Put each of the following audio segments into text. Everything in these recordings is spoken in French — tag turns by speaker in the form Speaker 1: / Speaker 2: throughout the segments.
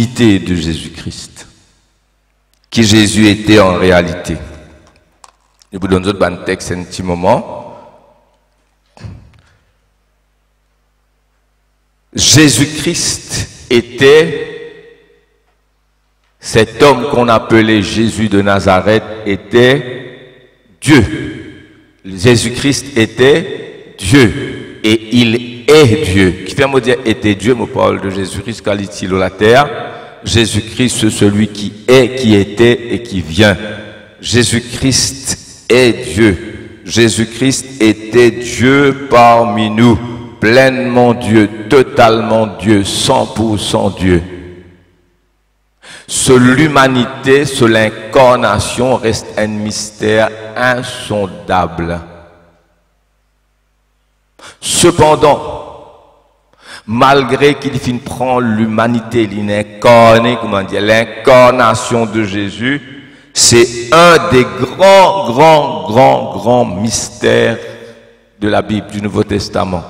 Speaker 1: divinité de Jésus-Christ. Qui Jésus était en réalité. Je vous donne un texte un petit moment. Jésus-Christ était, cet homme qu'on appelait Jésus de Nazareth était Dieu. Jésus-Christ était Dieu et il est Dieu. Qui fait me dire était Dieu, me parle de Jésus-Christ quand il est sur la terre. Jésus-Christ, c'est celui qui est, qui était et qui vient. Jésus-Christ est Dieu. Jésus-Christ était Dieu parmi nous, pleinement Dieu, totalement Dieu, 100% Dieu. Sur l'humanité, sur l'incarnation, reste un mystère insondable. Cependant, malgré qu'il finisse prendre l'humanité, l'incarné, comment dire, l'incarnation de Jésus, c'est un des grands mystères de la Bible, du Nouveau Testament.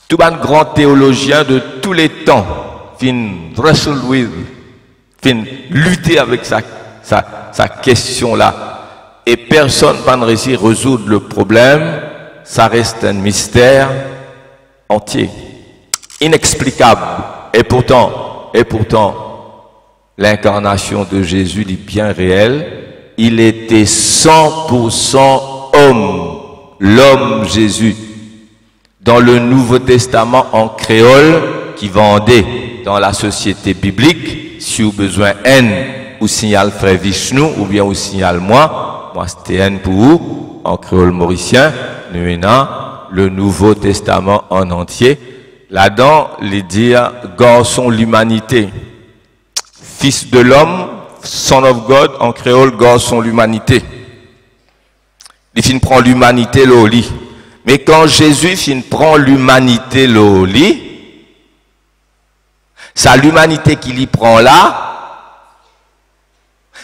Speaker 1: Tout un grand théologien de tous les temps fin wrestle with, fin lutter avec sa question-là. Et personne n'a réussi à résoudre le problème. Ça reste un mystère entier, inexplicable. Et pourtant, l'incarnation de Jésus est bien réelle. Il était 100% homme, l'homme Jésus. Dans le Nouveau Testament en créole, qui vendait dans la société biblique, si vous avez besoin N, ou signal frère Vishnu, ou bien ou signal moi c'était N pour vous, en créole mauricien, nous avons le Nouveau Testament en entier. Là-dedans, il dit garçon l'humanité, fils de l'homme, son of God, en créole, garçon l'humanité. Il finit prend l'humanité là au lit. Mais quand Jésus finit prend l'humanité là au lit, c'est l'humanité qu'il y prend là,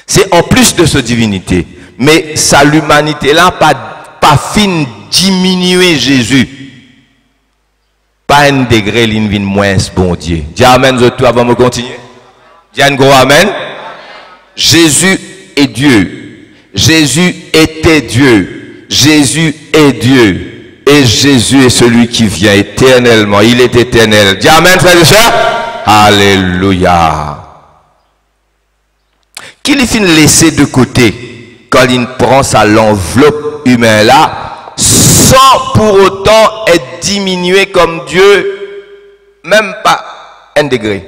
Speaker 1: c'est en plus de sa divinité. Mais sa l'humanité là, pas fin diminuer Jésus. Pas un degré l'in moins bon Dieu. Dis amen, tout avant de continuer. Dis un gros amen. Jésus est Dieu. Jésus était Dieu. Jésus est Dieu. Et Jésus est celui qui vient éternellement. Il est éternel. Dis amen, frères et sœurs. Alléluia. Qu'il y finit laisser de côté quand il prend sa l'enveloppe humaine là, sans pour autant être diminué comme Dieu, même pas un degré.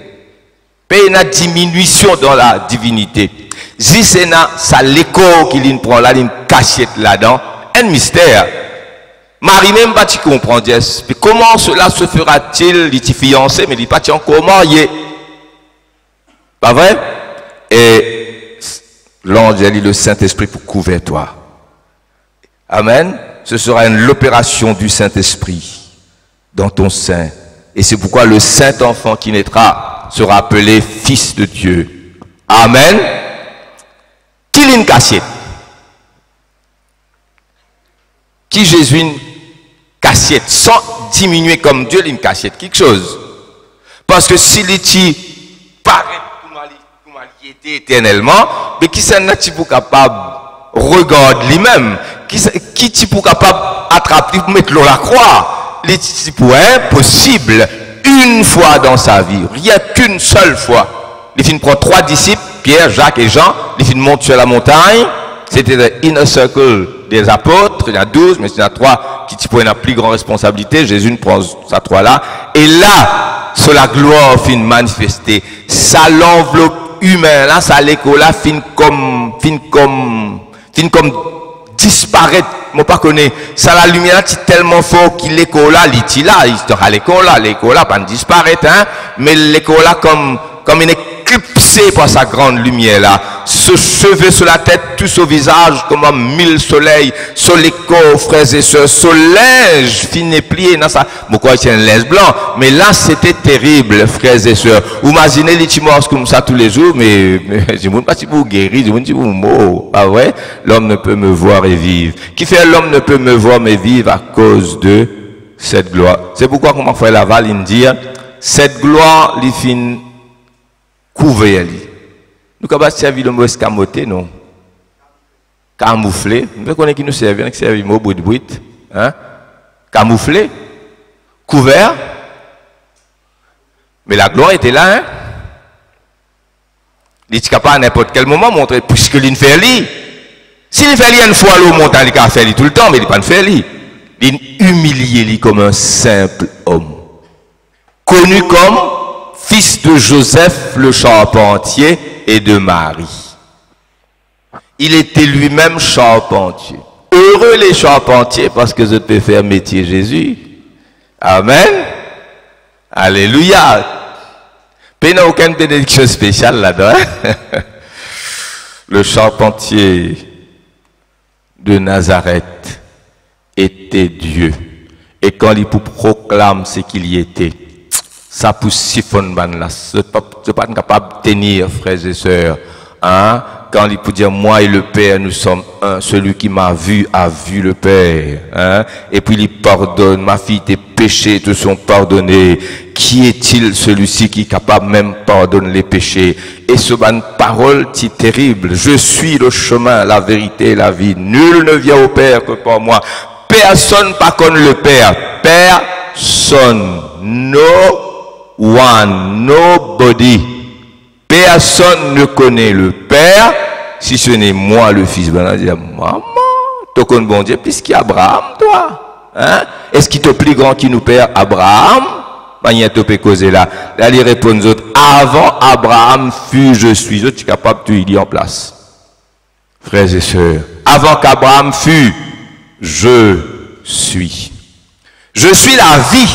Speaker 1: Mais il y a une diminution dans la divinité. Si c'est ça l'écho qu'il prend là, une cachette là-dedans, un mystère. Marie même pas tu comprends, comment cela se fera-t-il, il est fiancé, mais il n'est pas encore marié. Pas vrai? Et l'ange dit le Saint-Esprit pour couvrir toi. Amen. Ce sera l'opération du Saint-Esprit dans ton sein. Et c'est pourquoi le Saint-Enfant qui naîtra sera appelé Fils de Dieu. Amen. Qu'il une cachette. Qui Jésus une cachette, sans diminuer comme Dieu une cachette, quelque chose. Parce que s'il est paraît comme il était éternellement, mais qui s'en est pour capable regarder lui-même, qui est pour capable attraper pour mettre l'eau à la croix, c'est pour impossible une fois dans sa vie, rien qu'une seule fois. Il finit prendre 3 disciples, Pierre, Jacques et Jean, il finit monter sur la montagne. C'était le inner circle des apôtres, il y en a 12, mais il y en a 3 qui prennent la plus grande responsabilité. Jésus prend sa 3 là. Et là, sur la gloire fin manifestée, ça l'enveloppe humaine là, ça l'écho là, fin comme disparaître. Moi pas connais. Ça la lumière est tellement fort qu'il l'écho là, il est là, il sera l'écho là, pas disparaître, hein. Mais l'écho là comme une éclipsé par sa grande lumière là, se cheveux sur la tête, tout son visage comme 1000 soleils, sur les corps, frères et sœurs, sur linge fini plié dans ça. Pourquoi c'est un linge blanc? Mais là c'était terrible, frères et sœurs. Vous imaginez les petits morts comme ça tous les jours, mais je ne sais pas si vous guérir, je ne sais pas si vous mort. Ah ouais? L'homme ne peut me voir et vivre. Qui fait l'homme ne peut me voir mais vivre à cause de cette gloire. C'est pourquoi, comme frère Laval, il dit, cette gloire, il finit couvert. Nous avons servi le mot escamoté, non? Camouflé. Nous connaissons qui nous servent, qui servent le mot bruit. Hein? Camouflé. Couvert. Mais la gloire était là, hein? Il n'est pas à n'importe quel moment montrer, puisque il fait lui. S'il fait lui une fois l'eau montagne, il fait lui tout le temps, mais il n'est pas fait lui. Il humilie lui comme un simple homme. Connu comme fils de Joseph le charpentier et de Marie. Il était lui-même charpentier. Heureux les charpentiers parce que je peux faire métier Jésus. Amen. Alléluia. Il n'y a aucune bénédiction spéciale là-dedans. Le charpentier de Nazareth était Dieu. Et quand il proclame ce qu'il y était, ça pousse siphonne là. Ce n'est pas capable de tenir, frères et sœurs. Hein? Quand il peut dire, moi et le Père, nous sommes un. Celui qui m'a vu a vu le Père. Hein? Et puis il pardonne. Ma fille, tes péchés te sont pardonnés. Qui est-il celui-ci qui est capable même de pardonner les péchés? Et ce ban parole si terrible. Je suis le chemin, la vérité et la vie. Nul ne vient au Père que par moi. Personne pas connaît le Père. Personne. No one. Nobody. Personne ne connaît le Père si ce n'est moi le Fils. Ben, on dit, maman, tu connais bon Dieu, puisqu'il y a Abraham, toi. Hein? Est-ce qu'il te plus grand qui nous perd Abraham? Ben, il y a te causer là. Là, il répond aux autres, avant Abraham fut, je suis. Je suis capable de il y en place. Frères et sœurs, avant qu'Abraham fût, je suis. Je suis la vie.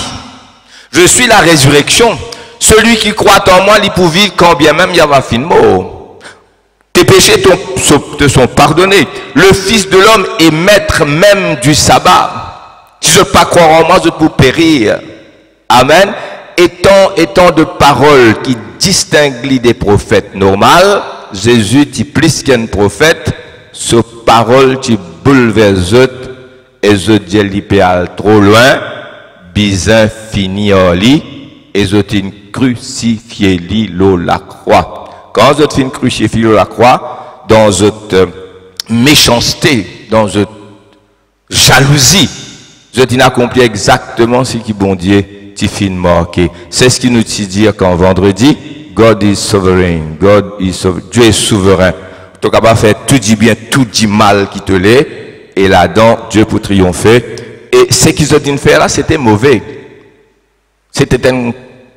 Speaker 1: Je suis la résurrection. Celui qui croit en moi, il peut vivre quand bien même il y a fin mort. Tes péchés te sont pardonnés. Le Fils de l'homme est maître même du sabbat. Si je ne peux pas croire en moi, je peux périr. Amen. Étant de paroles qui distinguent des prophètes normaux, Jésus est plus qu'un prophète. Ce parole qui bouleverse et je dis l'ipéal trop loin, bizin fini en lit. Et je t'ai crucifié l'îlot la croix. Quand je t'ai crucifié l'îlot la croix, dans cette méchanceté, dans cette jalousie, je t'ai accompli exactement ce qui bon Dieu t'y fin marqué. C'est ce qu'il nous dit quand vendredi, God is sovereign, Dieu est souverain. Tu es capable de faire tout du bien, tout du mal qui te l'est, et là-dedans, Dieu peut triompher. Et ce qu'ils ont dit de faire là, c'était mauvais. C'était un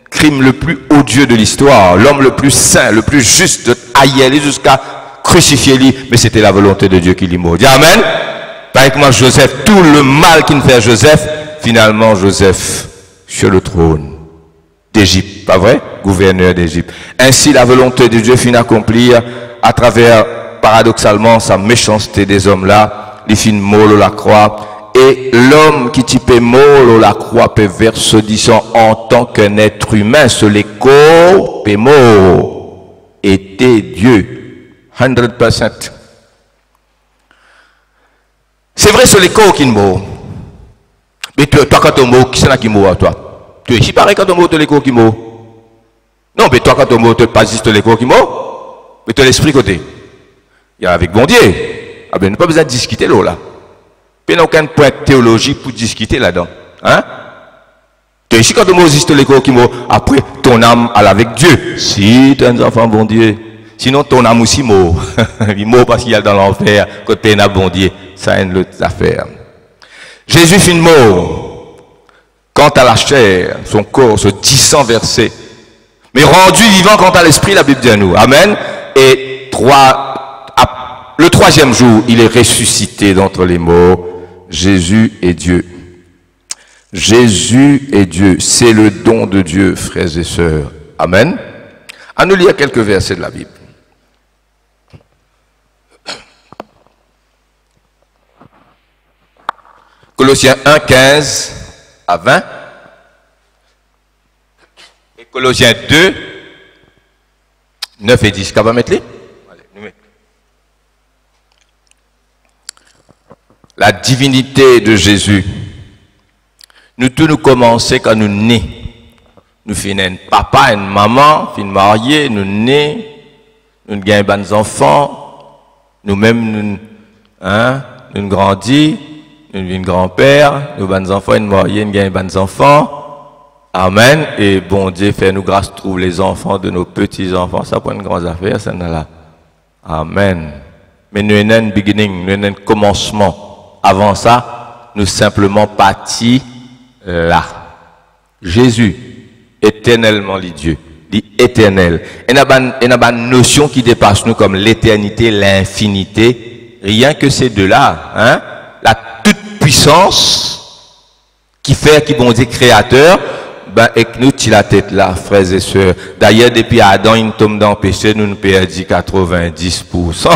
Speaker 1: crime le plus odieux de l'histoire. L'homme le plus saint, le plus juste, de haïr jusqu'à crucifier lui. Mais c'était la volonté de Dieu qui l'y maudit. Amen. Avec moi, Joseph, tout le mal qu'il fait à Joseph, finalement, Joseph, sur le trône d'Égypte. Pas vrai? Gouverneur d'Égypte. Ainsi, la volonté de Dieu finit accomplir à travers, paradoxalement, sa méchanceté des hommes-là. Les filles molles la croix. Et l'homme qui type mort la croix peut verser disant en tant qu'un être humain, ce l'écho peut mort était Dieu 100%. C'est vrai ce l'écho qui est mort. Mais toi quand tu es mort, qui c'est qui est mort à toi? Tu es pareil quand tu es mort, tu es l'écho qui est mort. Non, mais toi quand tu es mort, tu n'es pas juste l'écho qui est mort. Mais tu as l'esprit côté. Il y a avec bon Dieu. Ah ben, nous pas besoin de discuter là. Il n'y a aucun point de théologie pour discuter là-dedans. Hein? Tu es ici quand tu existe l'écho qui m'a après ton âme à avec Dieu. Si tu es un enfant bon Dieu. Sinon ton âme aussi mort. Il mort parce qu'il y a dans l'enfer côté n'a bon Dieu. Ça une autre affaire. Jésus finit mort. Quant à la chair, son corps se dissenversé. Mais rendu vivant quant à l'esprit, la Bible dit à nous. Amen. Et le troisième jour, il est ressuscité d'entre les morts. Jésus est Dieu. Jésus est Dieu. C'est le don de Dieu, frères et sœurs. Amen. À nous lire quelques versets de la Bible. Colossiens 1, 15 à 20. Et Colossiens 2, 9 et 10. Qu'à va mettre les? La divinité de Jésus. Nous tous nous commençons quand nous nés. Nous finissons un papa, une maman, nous mariés, nous nés, nous gagnons des enfants, nous-mêmes, nous grandissons, nous devenons grand-père, nous avons des enfants, nous mariés, nous gagnons des enfants. Amen. Et bon Dieu, fait-nous grâce, trouve les enfants de nos petits-enfants. Ça, pour une grande affaire, ça n'est là. Amen. Mais nous avons un beginning, nous avons un commencement. Avant ça, nous simplement partis là. Jésus, éternellement les dieux, l'éternel. Il y a une notion qui dépasse nous comme l'éternité, l'infinité. Rien que ces deux-là, hein? La toute puissance qui fait, qui bon Dieu créateur, ben, et que nous, tu la tête là, frères et sœurs. D'ailleurs, depuis Adam, il tombe dans le péché, nous perdons 90%.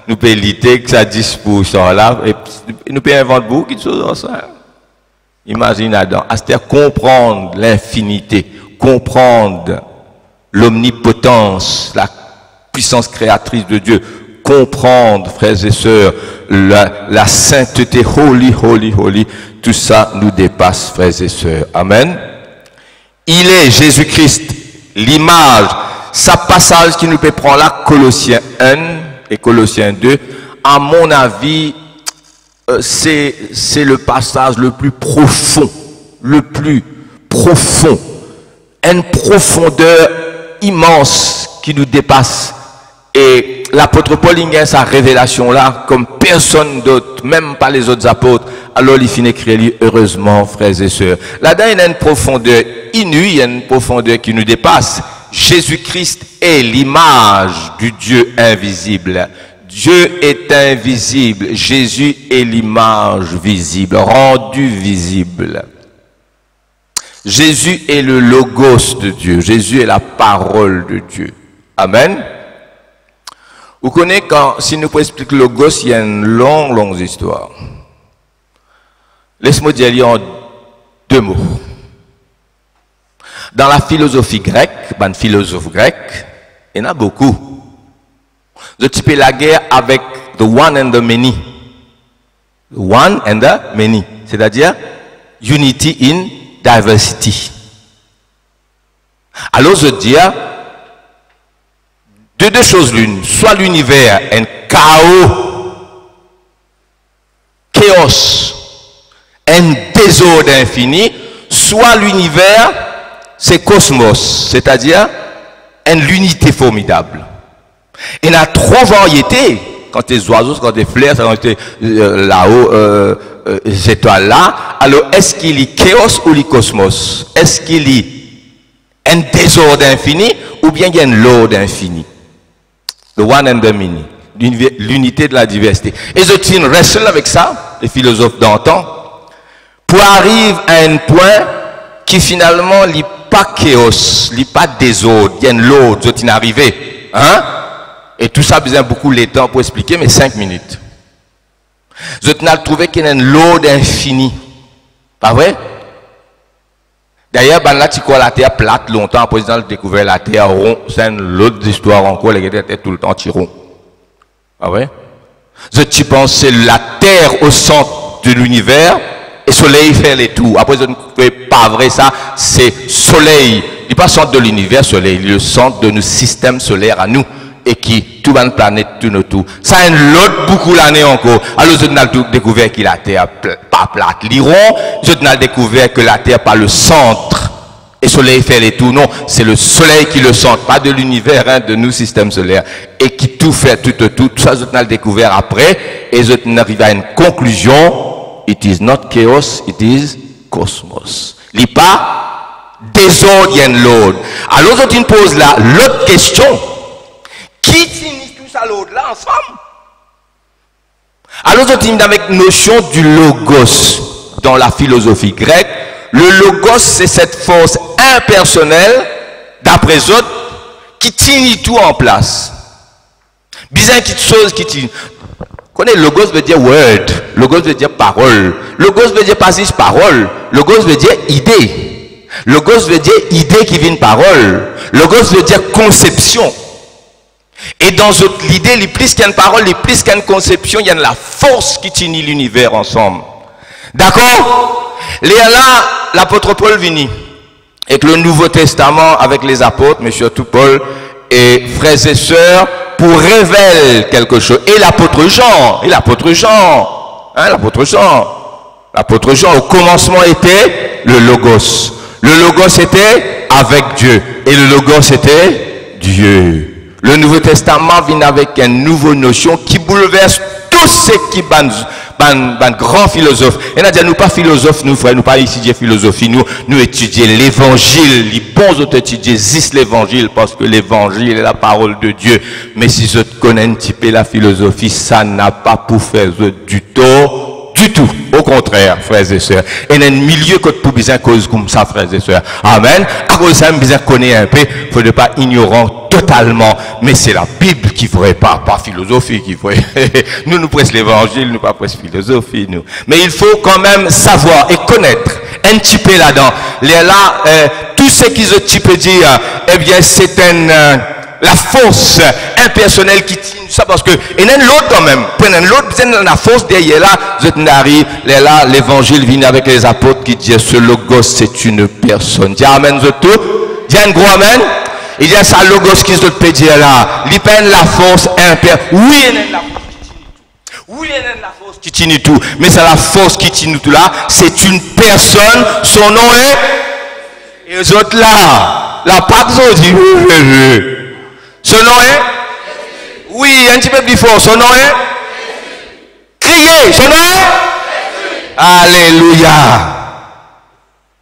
Speaker 1: Nous payons l'idée que ça 10% là, et nous payons un ventre beaucoup de choses ça. Imagine Adam. C'est-à-dire comprendre l'infinité, comprendre l'omnipotence, la puissance créatrice de Dieu, comprendre, frères et sœurs, la sainteté, holy, holy, holy, tout ça nous dépasse, frères et sœurs. Amen. Il est Jésus-Christ, l'image, ça passage qui nous peut prendre là, Colossiens 1 et Colossiens 2, à mon avis, c'est le passage le plus profond, une profondeur immense qui nous dépasse. Et l'apôtre Paul a sa révélation là, comme personne d'autre, même pas les autres apôtres. Alors il finit d'écrire, heureusement, frères et sœurs. Là-dedans, il y a une profondeur inouïe, il y a une profondeur qui nous dépasse. Jésus-Christ est l'image du Dieu invisible. Dieu est invisible. Jésus est l'image visible, rendue visible. Jésus est le logos de Dieu. Jésus est la parole de Dieu. Amen. Vous connaissez si nous pouvons expliquer le logos, il y a une longue histoire. Laisse-moi dire en deux mots. Dans la philosophie grecque, philosophe grec, il y en a beaucoup. Je type la guerre avec the one and the many. The one and the many. C'est-à-dire unity in diversity. Alors je dis deux choses l'une. Soit l'univers est un chaos, un désordre infini, soit l'univers c'est cosmos, c'est-à-dire l'unité formidable. Il y a trois variétés, quand les oiseaux, quand les fleurs, quand là-haut, ces étoiles là, alors est-ce qu'il y a chaos ou le cosmos? Est-ce qu'il y a un désordre infini ou bien il y a un l'ordre infini? The one and the many, l'unité de la diversité. Et je tiens reste avec ça, les philosophes d'antan, pour arriver à un point qui finalement n'est pas chaos, n'est pas désordre, il y a l'ordre, je tiens arrivé. Hein? Et tout ça a besoin beaucoup de temps pour expliquer, mais 5 minutes. Je tiens trouvé qu'il y a l'ordre infini. Pas vrai? D'ailleurs, là, tu crois la terre plate longtemps, après ils ont découvert la terre ronde. C'est une autre histoire encore, les gars étaient tout le temps rond. Ah ouais? Je pense que c'est la terre au centre de l'univers et le soleil fait les tours. Après, je ne crois pas vrai ça, c'est soleil. Il n'est pas le centre de l'univers, soleil, il est le centre de nos systèmes solaires à nous. Et qui, tout une planète tourne autour. Ça a une autre beaucoup l'année encore. Alors, je n'ai découvert que la Terre pas plate. L'iron, je n'ai découvert que la Terre pas le centre. Et le soleil fait les tours. Non, c'est le soleil qui le centre, pas de l'univers, hein, de nos systèmes solaires. Et qui tout fait, tout ça, je n'ai découvert après. Et je n'ai arrivé à une conclusion. It is not chaos, it is cosmos. Il n'y a pas désordre, il y a l'ordre. Alors, je te pose là, l'autre question. Qui finit tout ça l'autre là ensemble? Alors, je dis avec notion du logos dans la philosophie grecque. Le logos, c'est cette force impersonnelle, d'après eux, qui tient tout en place. Bizarre quelque chose qui tient. Connais, logos veut dire word, logos veut dire parole, logos veut dire pas juste parole, logos veut dire idée, logos veut dire idée qui vient de parole, logos veut dire conception. Et dans l'idée, il y a plus qu'une parole, il y a plus qu'une conception, il y a la force qui tient l'univers ensemble. D'accord? Là, l'apôtre Paul vient. Et que le Nouveau Testament, avec les apôtres, mais surtout Paul, et frères et sœurs, pour révéler quelque chose. Et l'apôtre Jean, l'apôtre Jean, au commencement était le Logos. Le Logos était avec Dieu. Et le Logos était Dieu. Le Nouveau Testament vient avec une nouvelle notion qui bouleverse tout ce qui ban grand philosophe. Et nous disons, nous pas philosophes, nous frères, nous pas étudier philosophie, nous étudier l'évangile. Les bons autres étudier l'évangile parce que l'évangile est la parole de Dieu. Mais si je connais un petit peu la philosophie, ça n'a pas pour faire du tort. Du tout, au contraire, frères et sœurs. Et dans un milieu que tout besoin cause comme ça, frères et sœurs. Amen. À cause de ça, besoin connaître un peu, faut ne pas ignorant totalement. Mais c'est la Bible qui ferait pas philosophie qui ferait. nous presse l'évangile, nous pas presse philosophie, nous. Mais il faut quand même savoir et connaître un petit peu là-dedans. Tout ce qu'ils ont petit peu dire, eh bien, c'est la force impersonnelle qui tient ça parce que et même l'autre quand même prenez l'autre la force derrière là l'évangile vient avec les apôtres qui disent ce logos c'est une personne. Dis amen tout. Dis un gros amen. Il y a ça logos qui se peut dire là, il prend la force impersonnelle. Oui, il y a la force qui tient tout, mais c'est la force qui tient tout là, c'est une personne, son nom est et les autres là, la Pâque dit son nom est? Oui, un petit peu plus fort. Son nom est? Criez, son nom est? Alléluia.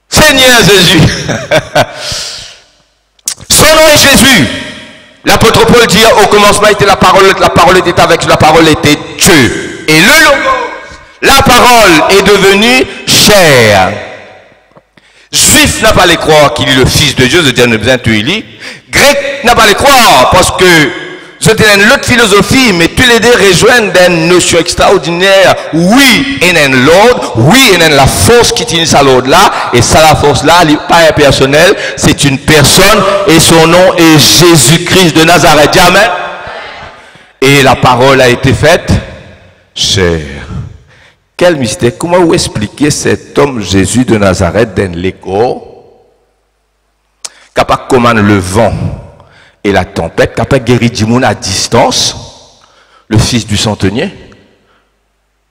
Speaker 1: Seigneur Jésus. Son nom est Jésus. L'apôtre Paul dit au commencement était la parole était avec la parole était Dieu. Et le logos, la parole est devenue chair. Juif n'a pas les croire qu'il est le Fils de Dieu, de Dieu ne besoin de lui. Grec n'a pas les croire parce que c'était une autre philosophie, mais tous les deux rejoignent une notion extraordinaire. Oui, il y a l'ordre, oui, il y a la force qui tient ça l'ordre là, et ça la force là, elle n'est pas impersonnelle, c'est une personne, et son nom est Jésus-Christ de Nazareth. Amen. Et la parole a été faite chair. Quel mystère, comment vous expliquer cet homme Jésus de Nazareth dans l'écho, capable de commander le vent et la tempête, capable de guérir du monde à distance, le fils du centenier,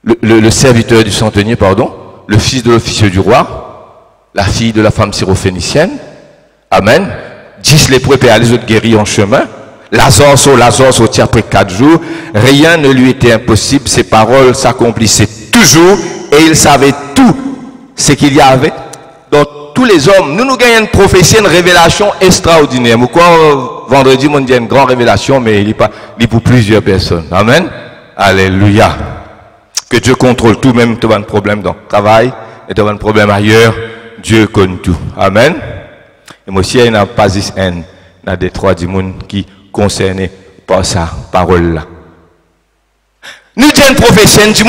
Speaker 1: le serviteur du centenier, pardon, le fils de l'officier du roi, la fille de la femme syrophénicienne, amen, 10 lépreux et les autres guéris en chemin, Lazare sortit après 4 jours, rien ne lui était impossible, ses paroles s'accomplissaient toujours, et il savait tout ce qu'il y avait dans tous les hommes. Nous gagnons une prophétie, une révélation extraordinaire. Pourquoi vendredi, on dit une grande révélation, mais il est pour plusieurs personnes. Amen. Alléluia. Que Dieu contrôle tout, même tu as un problème dans le travail, et tu as un problème ailleurs, Dieu connaît tout. Amen. Et moi aussi, il n'y a pas des trois du monde qui concernés par sa parole-là. Nous disons une prophétie, Dieu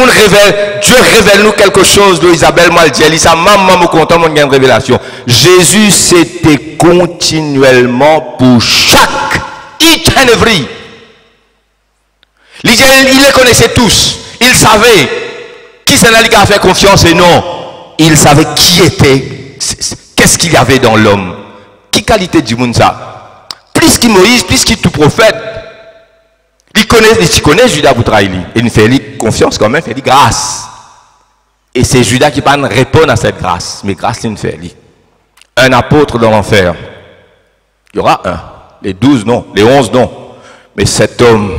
Speaker 1: révèle nous quelque chose de Isabelle Maldiel, ça maman me content mon gain de révélation. Jésus c'était continuellement pour chaque each and every. Il les connaissait tous. Il savait qui c'est là qui a fait confiance et non. Il savait qui était, qu'est-ce qu'il y avait dans l'homme. Quelle qualité du monde ça? Plus qu'il Moïse, plus qu'il tout prophète. Il connaît Judas pour trahir. Il fait confiance quand même, il fait grâce. Et c'est Judas qui va répondre à cette grâce. Mais grâce, il fait. Un apôtre dans l'enfer. Il y aura un. Les 12 non, les 11 non. Mais cet homme,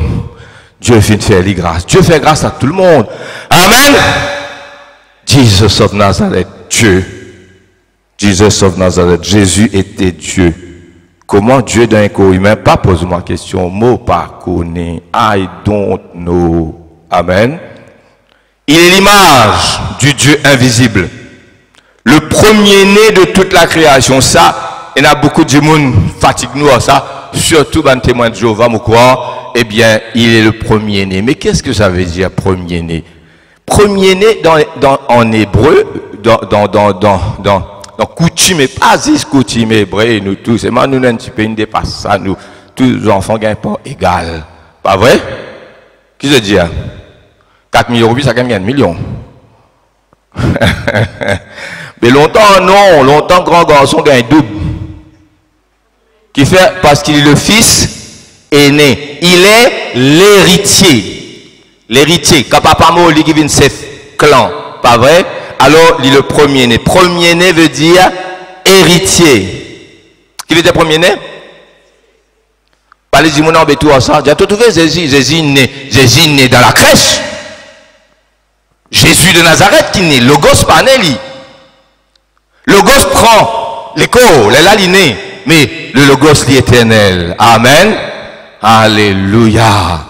Speaker 1: Dieu fait faire grâce. Dieu fait grâce à tout le monde. Amen. Jesus of Nazareth, Dieu. Jesus of Nazareth, Jésus était Dieu. Comment Dieu d'un corps humain, pas pose-moi question, mot pas connaît, I don't know. Amen. Il est l'image du Dieu invisible. Le premier-né de toute la création. Ça, il y a beaucoup de monde fatigue nous à ça, surtout dans le témoin de Jéhovah, ou quoi, eh bien, il est le premier-né. Mais qu'est-ce que ça veut dire, premier-né? Premier-né en hébreu, donc, coutume et pas juste coutume hébreu, nous tous, c'est moi, nous, un petit peu, une dépasse ça, nous, tous les enfants gagnent pas égal. Pas vrai? Qui se dit, 4 millions de roupies, ça gagne 1 million. Mais longtemps, non, longtemps, grand garçon gagne double. Qui fait, parce qu'il est le fils aîné. Il est l'héritier. L'héritier. Quand papa m'a dit qu'il vient de ce clan, pas vrai? Alors, il est le premier-né. Premier-né veut dire héritier. Qui veut dire premier-né? Parlez du monde en bétou à ça. J'ai tout trouvé Jésus né dans la crèche. Jésus de Nazareth qui naît. Logos pas né lui. Logos prend l'écho, l'aliné. Mais le Logos l'éternel. Amen. Alléluia.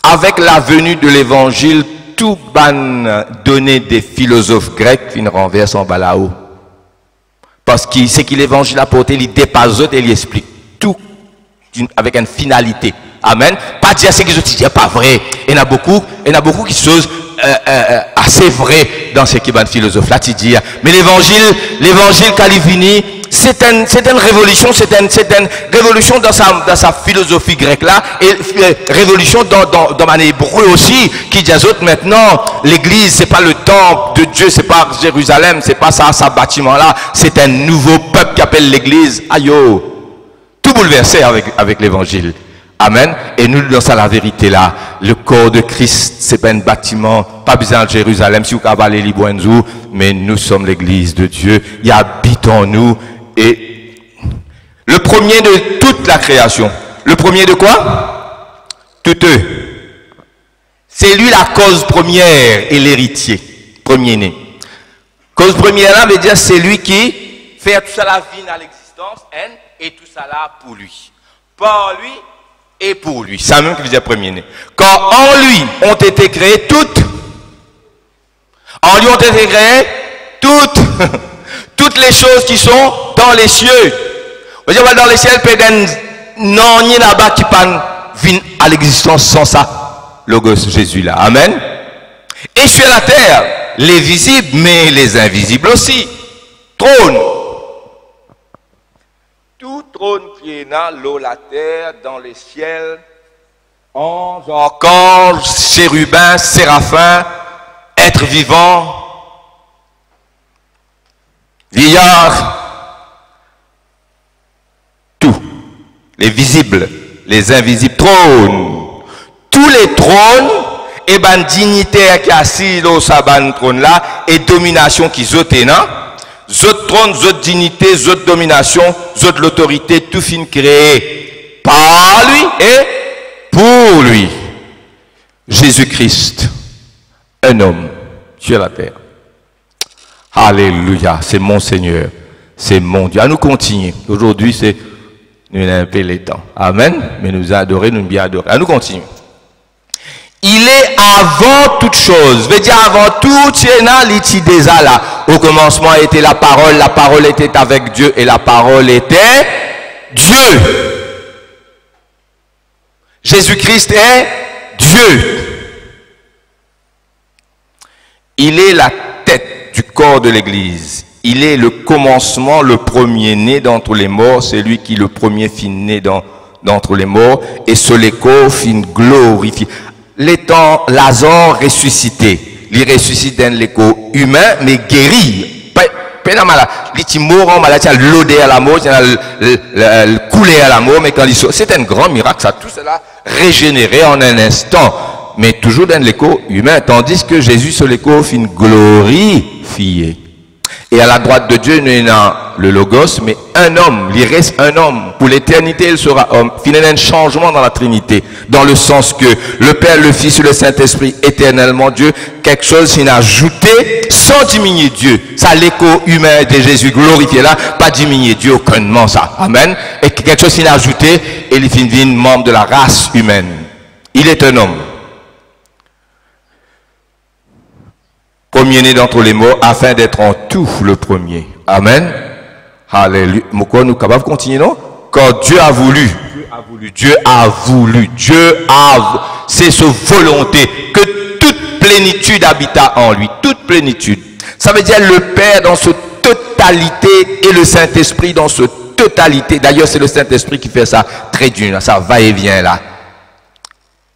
Speaker 1: Avec la venue de l'évangile, tout ban donné des philosophes grecs qui ne renversent en bas là-haut. Parce que c'est que l'évangile a porté, il dépasse et il explique tout avec une finalité. Amen. Pas dire ce que je dis, pas vrai. Il y en a beaucoup qui sont assez vrais dans ce qui est une philosophe là, tu dis. Mais l'évangile Calvini, c'est une révolution, c'est une révolution dans sa philosophie grecque là, et révolution dans mon hébreu aussi, qui dit aux autres maintenant, l'église, c'est pas le temple de Dieu, c'est pas Jérusalem, c'est pas ça bâtiment là, c'est un nouveau peuple qui appelle l'église. Aïe, tout bouleversé avec l'évangile. Amen. Et nous, dans ça, la vérité là, le corps de Christ, c'est pas un bâtiment, pas besoin de Jérusalem, si vous cavalez Liboenzou, mais nous sommes l'église de Dieu, il habite en nous, et le premier de toute la création. Le premier de quoi? Tout eux. C'est lui la cause première et l'héritier, premier-né. Cause première là veut dire c'est lui qui fait tout ça la vie à l'existence, et tout ça là pour lui. Par lui, et pour lui. C'est même qui veut dire premier-né. Quand en lui ont été créées toutes, en lui ont été créées toutes les choses qui sont dans les cieux. Vous voyez, dans les cieux, non, ni là-bas qui viennent à l'existence sans ça. Logos Jésus là. Amen. Et sur la terre, les visibles, mais les invisibles aussi. Trône. Tout trône qui est dans l'eau, la terre, dans les ciels, anges, archanges, chérubins, séraphins, êtres vivants, vieillards, tout, les visibles, les invisibles, trônes, tous les trônes, et ben dignitaires qui assis dans ce trône là, et domination qui zotent là. Zot trône, zot dignité, zot domination, zot l'autorité, tout fin créé par lui et pour lui. Jésus-Christ, un homme sur la terre. Alléluia, c'est mon Seigneur, c'est mon Dieu. À nous continuer. Aujourd'hui, c'est nous avons un peu les temps. Amen. Mais nous adorons, nous bien adorés. À nous continuer. Il est avant toute chose. Veut dire avant tout, il déjà là. Au commencement était la parole était avec Dieu et la parole était Dieu. Jésus-Christ est Dieu. Il est la tête du corps de l'Église. Il est le commencement, le premier-né d'entre les morts, c'est lui qui le premier fin né d'entre les morts, et Soléco fin glorifié. L'étant Lazare ressuscité, il ressuscite dans l'écho humain, mais guéri. Pas malade. Il est mort en maladie, il a l'odeur à la mort, il a le coulé à la mort, mais quand il sort, c'est un grand miracle, ça tout cela régénéré en un instant, mais toujours dans l'écho humain, tandis que Jésus sur l'écho fin glorifié. Et à la droite de Dieu, nous avons le Logos, mais un homme, il reste un homme. Pour l'éternité, il sera homme. Finalement, un changement dans la Trinité. Dans le sens que le Père, le Fils et le Saint-Esprit, éternellement Dieu, quelque chose s'est ajouté sans diminuer Dieu. Ça, l'écho humain de Jésus glorifié là, pas diminuer Dieu aucunement ça. Amen. Et quelque chose s'est ajouté et il finit membre de la race humaine. Il est un homme. Premier-né d'entre les morts, afin d'être en tout le premier. Amen. Alléluia. Pourquoi nous sommes capables de continuer, non? Quand Dieu a voulu, c'est sa volonté que toute plénitude habita en lui. Toute plénitude. Ça veut dire le Père dans sa totalité et le Saint-Esprit dans sa totalité. D'ailleurs, c'est le Saint-Esprit qui fait ça très dur, ça va et vient là.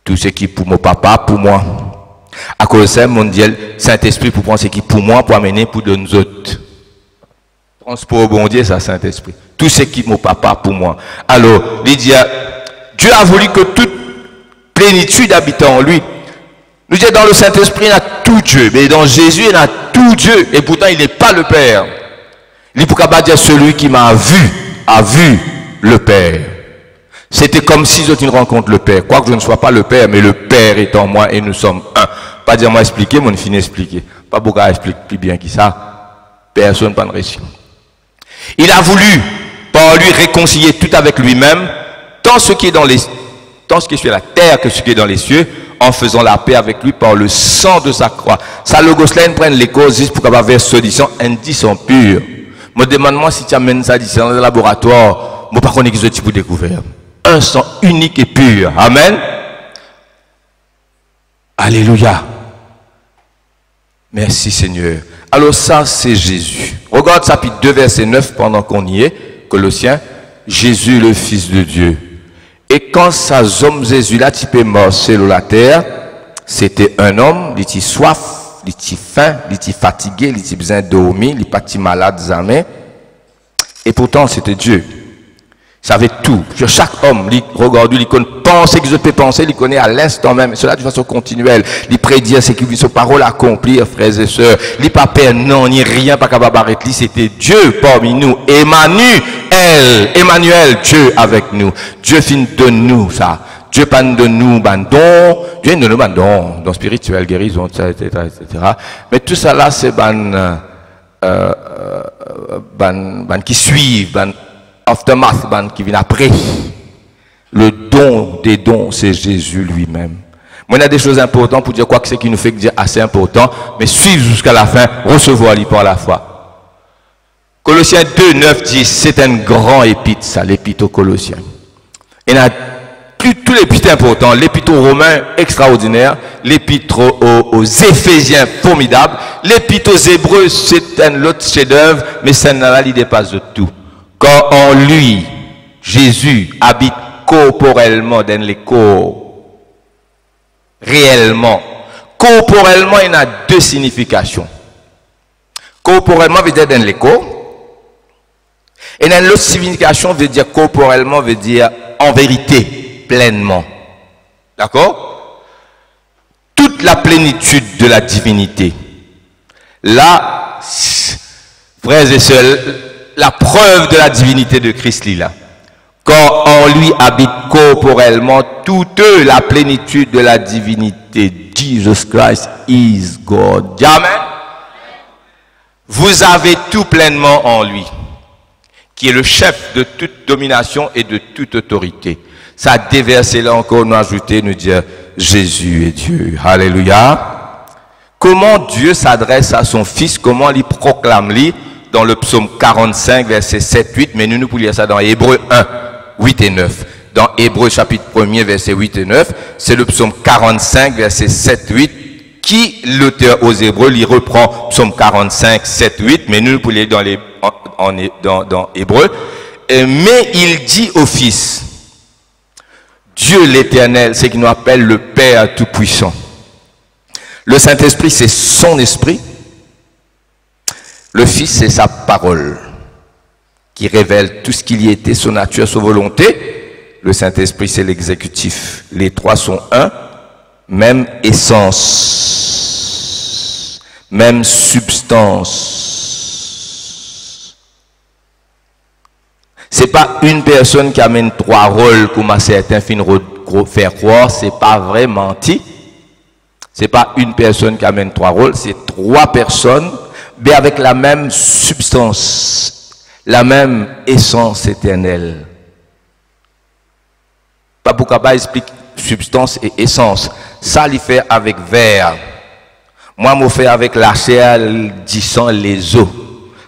Speaker 1: Tout ce qui est pour mon papa, pour moi. À cause de ça, mon Dieu, Saint-Esprit pour prendre ce qui pour moi, pour amener pour de nous autres. Transport bon Dieu, ça Saint-Esprit. Tout ce qui est mon papa pour moi. Alors, il dit, Dieu a voulu que toute plénitude habite en lui. Nous disons dans le Saint-Esprit, il y a tout Dieu. Mais dans Jésus, il y a tout Dieu. Et pourtant, il n'est pas le Père. Il peut pas dire celui qui m'a vu, a vu le Père. C'était comme si je rencontre le Père. Quoique je ne sois pas le Père, mais le Père est en moi et nous sommes un. Pas dire moi expliquer, mon fini expliquer. Pas beaucoup à expliquer plus bien que ça. Personne pas de récit. Il a voulu, par lui, réconcilier tout avec lui-même, tant ce qui est sur la terre que ce qui est dans les cieux, en faisant la paix avec lui par le sang de sa croix. Ça, le Gosselin prenne les causes juste pour qu'avoir vers ceux qui sont indices sont purs. Me demande-moi si tu amènes ça d'ici dans le laboratoire, moi par contre, qu'ils ont pour découvert. Un sang unique et pur. Amen. Alléluia. Merci Seigneur. Alors ça, c'est Jésus. Regarde chapitre 2, verset 9, pendant qu'on y est, Colossiens. Jésus, le Fils de Dieu. Et quand ça homme Jésus là, tu peux marcher sur la terre, c'était un homme, il était soif, il était faim, il était fatigué, il était besoin de dormir, il était pas malade jamais. Et pourtant, c'était Dieu. Il savait tout. Sur chaque homme, il regarde, il connaît penser que je peux penser, il connaît à l'instant même. Et cela de façon continuelle. Il prédit ce qui vit sa parole accomplir, frères et sœurs. Il n'est pas père, non, ni rien, pas capable d'arrêter. C'était Dieu parmi nous. Emmanuel, Dieu avec nous. Dieu fin de nous, ça. Dieu pas de nous, bandon. Dieu de nous, bandon. Don spirituel, guérison, etc., etc. Mais tout ça là, c'est qui suivent, aftermath, qui vient après. Le don des dons, c'est Jésus lui-même. Moi, il y a des choses importantes pour dire quoi que c'est qui nous fait dire assez important, mais suivre jusqu'à la fin, recevoir l'y par la foi. Colossiens 2, 9, 10, c'est un grand épître, ça, l'épître aux Colossiens. Il y a tous les épîtres importants, l'épître aux Romains, extraordinaire, l'épître aux Éphésiens, formidable, l'épître aux Hébreux, c'est un autre chef-d'œuvre, mais celle-là, il dépasse de tout. Quand en lui, Jésus habite corporellement dans les corps, réellement. Corporellement, il y a deux significations. Corporellement veut dire dans les corps, et dans l'autre signification veut dire corporellement, veut dire en vérité, pleinement. D'accord? Toute la plénitude de la divinité. Là, frères et sœurs, la preuve de la divinité de Christ là. Quand en lui habite corporellement toute la plénitude de la divinité. Jesus Christ is God. Amen. Vous avez tout pleinement en lui, qui est le chef de toute domination et de toute autorité. Ça a déversé là encore, nous ajouter, nous dire Jésus est Dieu. Alléluia. Comment Dieu s'adresse à son Fils, comment il proclame-lui dans le psaume 45, verset 7, 8, mais nous pouvons lire ça dans Hébreux 1, 8 et 9. Dans Hébreux chapitre 1er, verset 8 et 9, c'est le psaume 45, verset 7, 8, qui, l'auteur aux Hébreux, il reprend psaume 45, 7, 8, mais nous pouvons lire dans Hébreux. Mais il dit au Fils, Dieu l'Éternel, c'est qu'il nous appelle le Père Tout-Puissant. Le Saint-Esprit, c'est son esprit. Le Fils, c'est sa parole qui révèle tout ce qu'il y était, son nature, sa volonté. Le Saint-Esprit, c'est l'exécutif. Les trois sont un, même essence, même substance. C'est pas une personne qui amène trois rôles comme à certains finissent faire croire, c'est pas vrai menti. C'est pas une personne qui amène trois rôles, c'est trois personnes, mais avec la même substance, la même essence éternelle. Pas pour qu'à explique substance et essence. Ça, il fait avec verre. Moi, je fais avec la chair, disant les os.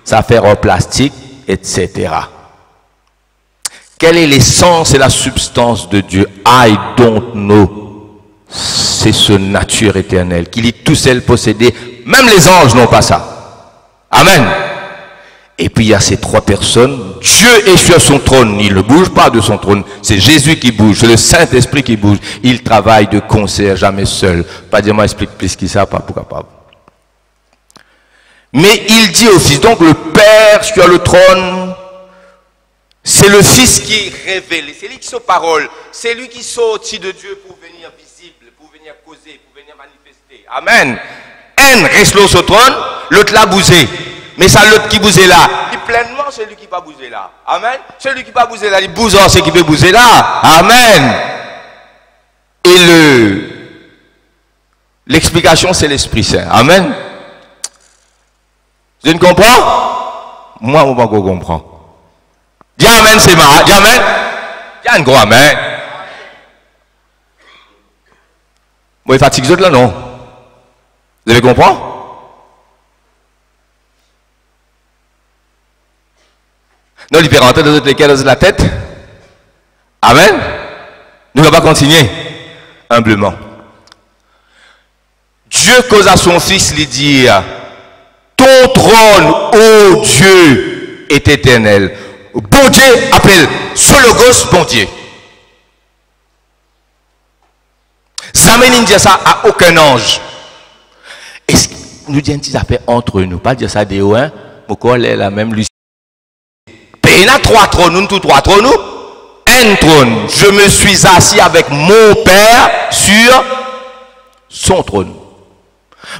Speaker 1: Ça fait en plastique, etc. Quelle est l'essence et la substance de Dieu? I don't know. C'est ce nature éternelle qu'il est tout seul possédé. Même les anges n'ont pas ça. Amen. Et puis il y a ces trois personnes. Dieu est sur son trône. Il ne bouge pas de son trône. C'est Jésus qui bouge. C'est le Saint-Esprit qui bouge. Il travaille de concert, jamais seul. Pas dire moi explique plus que ça, pas pour capable. Mais il dit au Fils, donc le Père sur le trône, c'est le Fils qui est révélé, c'est lui qui sort parole, c'est lui qui sort au-dessus de Dieu pour venir visible, pour venir causer, pour venir manifester. Amen. Un reste là sur le trône, l'autre l'a bousé. Mais ça l'autre qui bousait là, il pleinement celui qui va bouger là. Amen. Celui qui va bouger là, il bouse c'est qui peut bouger là. Amen. Et l'explication c'est l'Esprit Saint. Amen. Je ne comprends? Moi, on va comprendre. Dis Amen, c'est marrant. Dis Amen. Dis un gros Amen. Moi, il fatigue les autres là, non? Vous avez compris? Non, il peut rentrer dans la tête. Amen. Nous ne allons pas continuer. Humblement. Dieu cause à son Fils lui dire, ton trône, ô Dieu, est éternel. Bon Dieu appelle ce logos bon Dieu. Jamais ne dit ça à aucun ange. Est-ce que nous disons que ça fait entre nous? Pas dire ça des hauts, hein? Pourquoi elle est la même Lucie? Il y a 3 trônes, nous tous 3 trônes. Un trône. Je me suis assis avec mon Père sur son trône.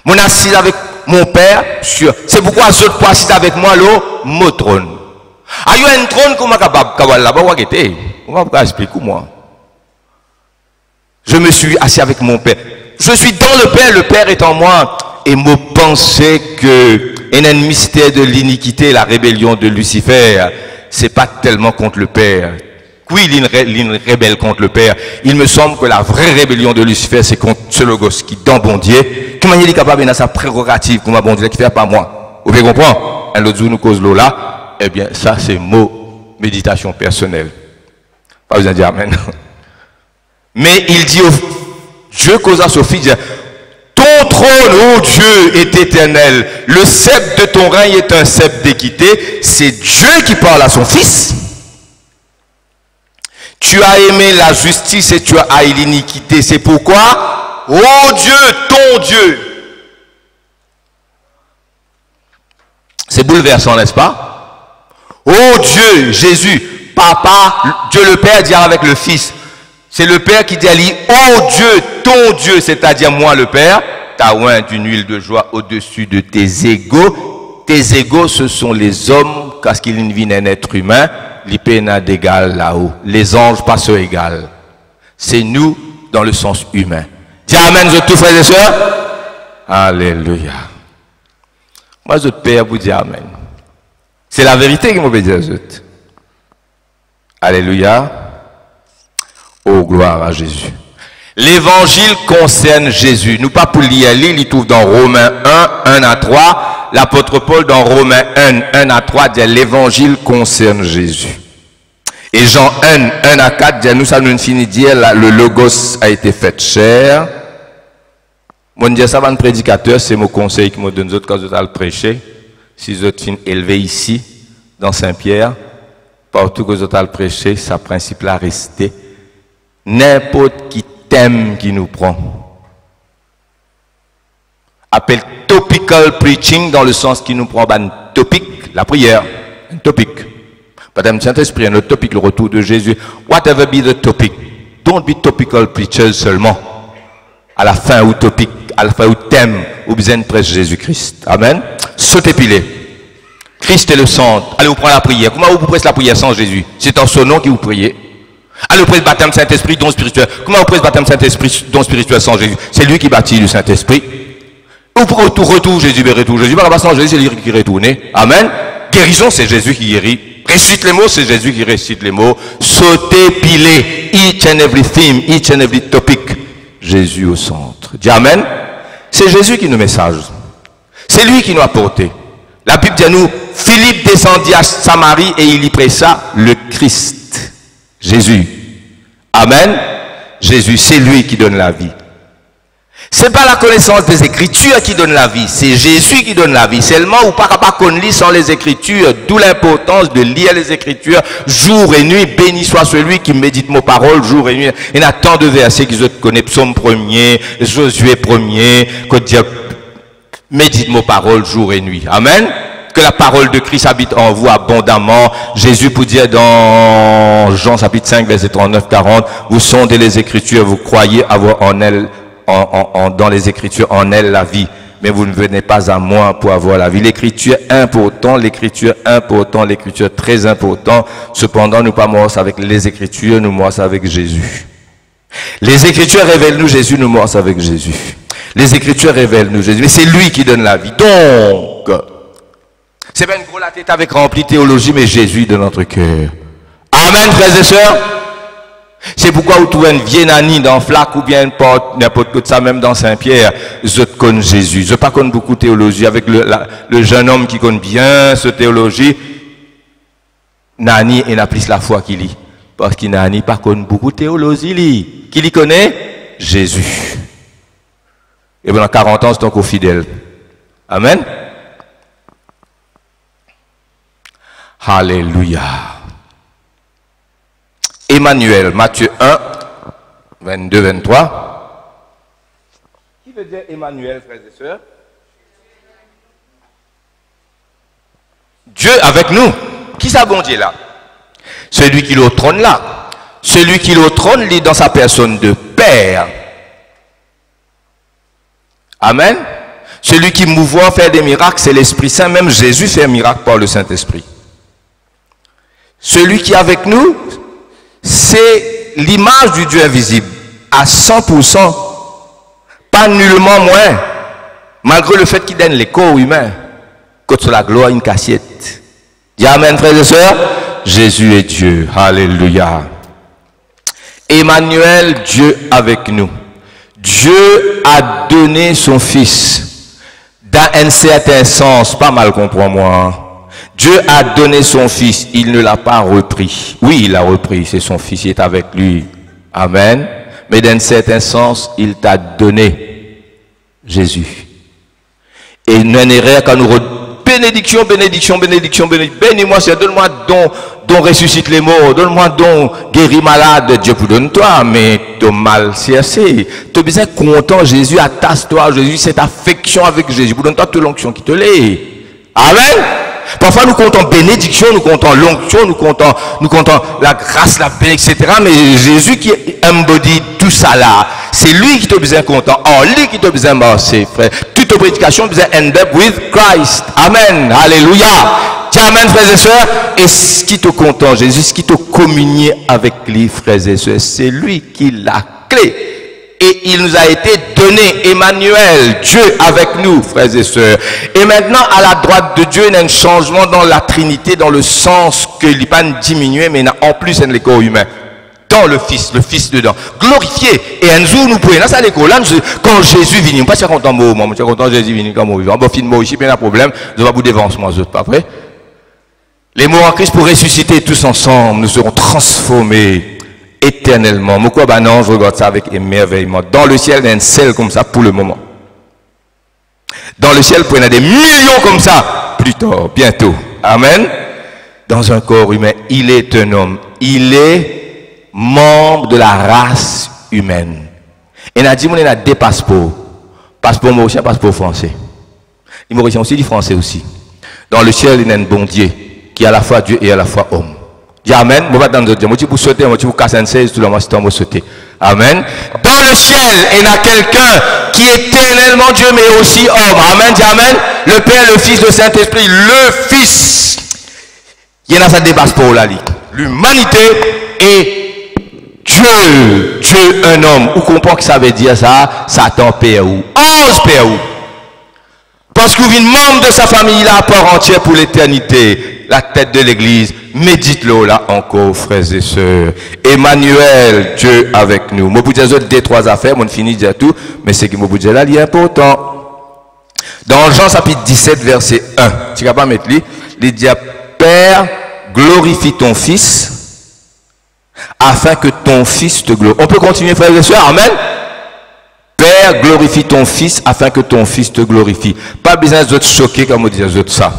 Speaker 1: Mon assis avec mon Père sur. C'est pourquoi ce fois assis avec moi là, mon trône. Il y a un trône comment capable là-bas, on va expliquer moi. Je me suis assis avec mon Père. Je suis dans le Père est en moi. Et me penser que un mystère de l'iniquité, la rébellion de Lucifer, c'est pas tellement contre le Père. Oui, il rébelle contre le Père. Il me semble que la vraie rébellion de Lucifer, c'est contre ce logos qui, dans bon Dieu, comment il est capable de sa prérogative, comme un bon Dieu qui fait pas moi. Vous pouvez comprendre? Un autre jour, nous cause l'eau là. Eh bien, ça, c'est mot méditation personnelle. Pas besoin de dire Amen. Mais il dit, Dieu causa Sophie, dit, ton trône, ô Dieu, est éternel. Le sceptre de ton règne est un sceptre d'équité. C'est Dieu qui parle à son Fils. Tu as aimé la justice et tu as haï l'iniquité. C'est pourquoi, ô Dieu, ton Dieu. C'est bouleversant, n'est-ce pas? Ô Dieu, Jésus, Papa, Dieu le Père dit avec le Fils. C'est le Père qui dit à lui, ô Dieu, ton Dieu, c'est-à-dire moi le Père, t'as oint d'une huile de joie au-dessus de tes égaux. Tes égaux, ce sont les hommes, parce qu'il vient un être humain, l'ipéna d'égal là-haut. Les anges pas ce égal. C'est nous dans le sens humain. Dis Amen, je tous frères et sœurs. Alléluia. Moi, je Père vous dis Amen. C'est la vérité qui m'obéit à eux. Alléluia. Oh, gloire à Jésus. L'évangile concerne Jésus. Nous pas pour lire, il trouve dans Romains 1, 1 à 3. L'apôtre Paul dans Romains 1, 1 à 3 dit l'évangile concerne Jésus. Et Jean 1, 1 à 4 dit nous, ça nous finit dire le logos a été fait chair. Mon Dieu, ça va un prédicateur, c'est mon conseil qui me donne d'autres quand je vais le prêcher. Si je suis élevé ici, dans Saint-Pierre, partout que je vais le prêcher, sa principe là rester. N'importe qui thème qui nous prend. Appelle topical preaching dans le sens qui nous prend un topic, la prière, un topic. Madame Saint-Esprit, un autre topic, le retour de Jésus. Whatever be the topic, don't be topical preachers seulement. À la fin ou topic, à la fin ou thème, ou besoin de prêcher Jésus-Christ. Amen. Sautez pilé. Christ est le centre. Allez, vous prenez la prière. Comment vous prêchez la prière sans Jésus? C'est en son nom que vous priez. Allez, vous prenez le baptême Saint-Esprit, don spirituel. Comment vous prenez le baptême Saint-Esprit, don spirituel sans Jésus? C'est lui qui bâtit le Saint-Esprit. Ou pour retour, Jésus retour. Jésus va sans Jésus, c'est lui qui retourne. Amen. Guérison, c'est Jésus qui guérit. Récite les mots, c'est Jésus qui récite les mots. Sauter, piler, each and every theme, each and every topic. Jésus au centre. Dis Amen. C'est Jésus qui nous message. C'est lui qui nous a porté. La Bible dit à nous, Philippe descendit à Samarie et il y pressa le Christ. Jésus. Amen. Jésus, c'est lui qui donne la vie. C'est pas la connaissance des Écritures qui donne la vie, c'est Jésus qui donne la vie. Seulement, ou pas qu'on lit sans les Écritures, d'où l'importance de lire les Écritures jour et nuit. Béni soit celui qui médite mes paroles jour et nuit. Il y a tant de versets qui se connaissent, Psaume 1er, Josué 1er, que Dieu Médite mes paroles jour et nuit. Amen. Que la parole de Christ habite en vous abondamment. Jésus pour dire dans Jean chapitre 5 verset 39-40, vous sondez les Écritures, vous croyez avoir en elles, dans les Écritures en elles la vie. Mais vous ne venez pas à moi pour avoir la vie. L'écriture important, l'écriture important, l'écriture très important. Cependant, nous pas morts avec les Écritures, nous morts avec Jésus. Les Écritures révèlent-nous Jésus, nous morts avec Jésus. Les Écritures révèlent-nous Jésus. Mais c'est lui qui donne la vie. Donc, c'est pas une gros la tête avec remplie théologie, mais Jésus de notre cœur. Amen, frères et sœurs. C'est pourquoi vous trouvez une vieille nani dans Flac ou bien n'importe quoi de ça, même dans Saint-Pierre, je connais Jésus. Je pas connais beaucoup de théologie. Avec le jeune homme qui connaît bien ce théologie, nani et n'a plus la foi qu'il lit. Parce qu'il nani pas connaît beaucoup de théologie. Qui l'y connaît? Jésus. Et pendant 40 ans, c'est encore fidèle. Amen. Alléluia. Emmanuel, Matthieu 1, 22, 23. Qui veut dire Emmanuel, frères et sœurs? Dieu avec nous. Qui ça bon Dieu là? Celui qui est au trône là. Celui qui est au trône lit dans sa personne de Père. Amen. Celui qui mouvoit fait des miracles, c'est l'Esprit Saint. Même Jésus fait un miracle par le Saint-Esprit. Celui qui est avec nous, c'est l'image du Dieu invisible, à 100%, pas nullement moins, malgré le fait qu'il donne les corps humains, contre la gloire, une cassette. Dis amen, frères et sœurs. Jésus est Dieu. Alléluia. Emmanuel, Dieu avec nous. Dieu a donné son Fils. Dans un certain sens, pas mal comprends-moi. Dieu a donné son Fils, il ne l'a pas repris. Oui, il l'a repris, c'est son Fils, il est avec lui. Amen. Mais dans un certain sens, il t'a donné Jésus. Et une erreur quand nous bénédiction, bénédiction, bénédiction, bénédiction. Bénis-moi, Seigneur, donne-moi don ressuscite les morts, donne-moi don guéris malade. Dieu vous donne toi, mais ton mal c'est assez. Tu as besoin content, Jésus, attache-toi, Jésus, cette affection avec Jésus. Vous donne toi toute l'onction qui te l'est. Amen. Parfois nous comptons bénédiction, nous comptons l'onction, nous comptons la grâce, la paix, etc. Mais Jésus qui embody tout ça là, c'est lui qui te besoin content. Oh, lui qui te besoin marcher, frère. Toute prédication besoin end up with Christ. Amen. Alléluia. Dis amen, frères et sœurs. Et ce qui te content, Jésus, ce qui te communie avec lui, frères et sœurs, c'est lui qui l'a clé. Et il nous a été donné, Emmanuel, Dieu avec nous, frères et sœurs. Et maintenant, à la droite de Dieu, il y a un changement dans la Trinité, dans le sens que il n'est pas diminué, mais en plus, c'est le corps humain. Dans le Fils dedans. Glorifié. Et un jour, nous pouvons, là, ça l'école, là, quand Jésus vient, on ne pas si content, moi, je suis content, Jésus vient, comme moi, bon, fin de ici, bien, un problème, je vais vous dévancer, moi, pas vrai? Les mots en Christ pour ressusciter tous ensemble, nous serons transformés éternellement. Pourquoi ben non, je regarde ça avec émerveillement. Dans le ciel, il y a un ciel comme ça pour le moment. Dans le ciel, il y a des millions comme ça plus tard, bientôt. Amen. Dans un corps humain, il est un homme. Il est membre de la race humaine. Et il a dit, il a deux passeports. Passeport mauricien, passeport français. Les Mauriciens aussi, les Français aussi. Dans le ciel, il y a un bon Dieu qui est à la fois Dieu et à la fois homme. Dis amen. Moi, je vais sauter, je vais casser un 16, tout le monde, je vais sauter. Amen. Dans le ciel, il y a quelqu'un qui est éternellement Dieu, mais aussi homme. Amen. Dis amen. Le Père, le Fils, le Saint-Esprit, le Fils. Il y en a ça dépasse pour là. L'humanité et Dieu. Dieu, un homme. Vous comprenez que ça veut dire ça? Satan, Père ou 11 Père ou. Parce que vous êtes membre de sa famille là à part entière pour l'éternité. La tête de l'église. Médite-le là encore, frères et sœurs. Emmanuel, Dieu avec nous. Moi, vous dire deux, trois affaires, on finit de dire tout, mais c'est que moi, vous dire là, il est important. Dans Jean chapitre 17, verset 1, tu ne vas pas mettre lui, il dit, Père, glorifie ton Fils, afin que ton Fils te glorifie. On peut continuer, frères et sœurs, amen. Père, glorifie ton Fils, afin que ton Fils te glorifie. Pas besoin de te choquer comme on dit ça.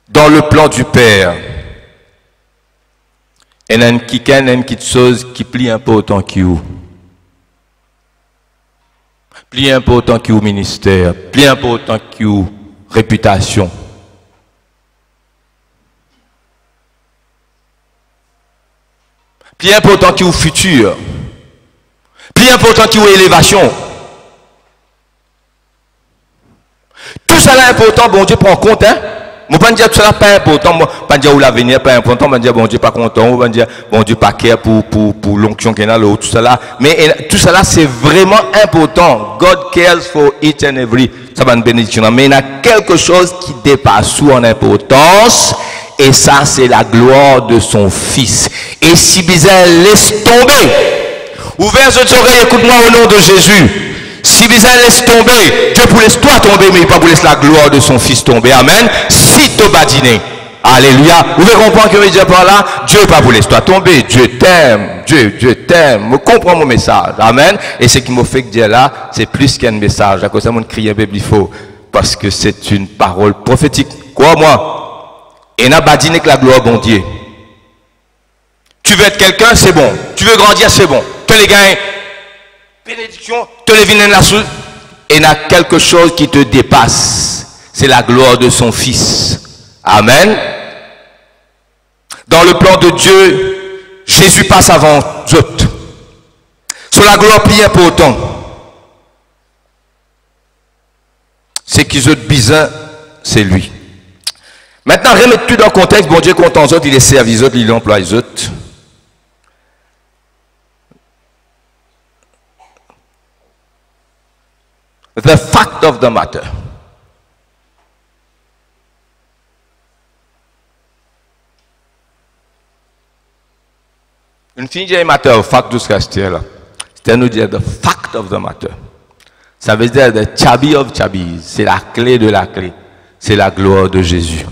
Speaker 1: Dans le plan du Père, il y a une petite chose qui plie un peu autant qu'il vous. Plus important que le ministère, plus important que la réputation. Plus important que le futur. Plus important que l'élévation. Tout ça là important, bon Dieu prend compte, hein. Je ne peux pas dire tout ça pas important, je ne peux pas dire où l'avenir pas important, je ne peux pas dire bon Dieu pas content, je ne peux pas dire bon Dieu pas care pour l'onction qu'il y a là, tout ça là. Mais tout ça là c'est vraiment important. God cares for each and every. Ça va une bénédiction. Mais il y a quelque chose qui dépasse tout en importance. Et ça c'est la gloire de son fils. Et si bizarre laisse tomber. Ouvert vos oreilles, écoute-moi au nom de Jésus. Si bizarre laisse tomber, Dieu pour laisse toi tomber, mais il pas pour laisser la gloire de son fils tomber. Amen. Si tu badines. Alléluia. Vous pouvez comprendre que je veux dire par là, Dieu pas pour laisser toi tomber. Dieu t'aime. Dieu t'aime. Je comprends mon message. Amen. Et ce qui m'a fait dire là, c'est plus qu'un message. À cause de ça, mon cri un peu plus fort. Parce que c'est une parole prophétique. Quoi, moi? Et n'a badine que la gloire bon Dieu. Tu veux être quelqu'un, c'est bon. Tu veux grandir, c'est bon. Tu les gagnes. Bénédiction, te les vines là-dessus. Et il y a quelque chose qui te dépasse. C'est la gloire de son fils. Amen. Dans le plan de Dieu, Jésus passe avant autres. Sur la gloire plus importante. C'est qu'ils ont besoin, c'est lui. Maintenant, remettez tout dans le contexte. Bon Dieu content autres, il est servi autres, il emploie les autres. The fact of the matter. Une fille dit matter, fact de ce que là. C'est nous dire the fact of the matter. Ça veut dire the chabi of chabis. C'est la clé de la clé. C'est la gloire de Jésus.